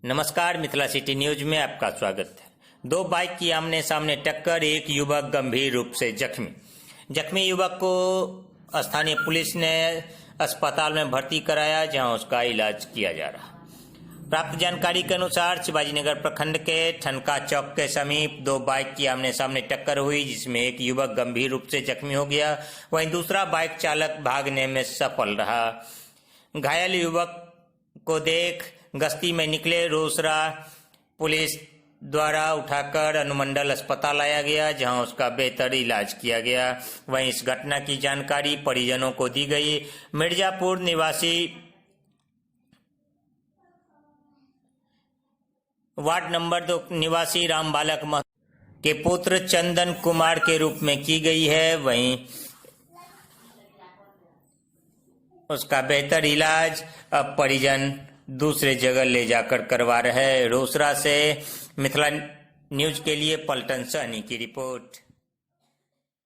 नमस्कार, Mithila city news में आपका स्वागत है। दो बाइक की आमने सामने टक्कर, एक युवक गंभीर रूप से जख्मी युवक को स्थानीय पुलिस ने अस्पताल में भर्ती कराया, जहां उसका इलाज किया जा रहा। प्राप्त जानकारी के अनुसार शिवाजीनगर प्रखंड के ठनका चौक के समीप दो बाइक की आमने सामने टक्कर हुई, जिसमें एक युवक गंभीर रूप से जख्मी हो गया, वहीं दूसरा बाइक चालक भागने में सफल रहा। घायल युवक को देख गश्ती में निकले रोसड़ा पुलिस द्वारा उठाकर अनुमंडल अस्पताल लाया गया, जहां उसका बेहतर इलाज किया गया। वहीं इस घटना की जानकारी परिजनों को दी गई। मिर्जापुर निवासी वार्ड नंबर 2 निवासी राम बालक महतो के पुत्र चंदन कुमार के रूप में की गई है। वहीं उसका बेहतर इलाज अब परिजन दूसरे जगह ले जाकर करवा रहे हैं। रोसड़ा से मिथिला न्यूज के लिए पलटन सहनी की रिपोर्ट।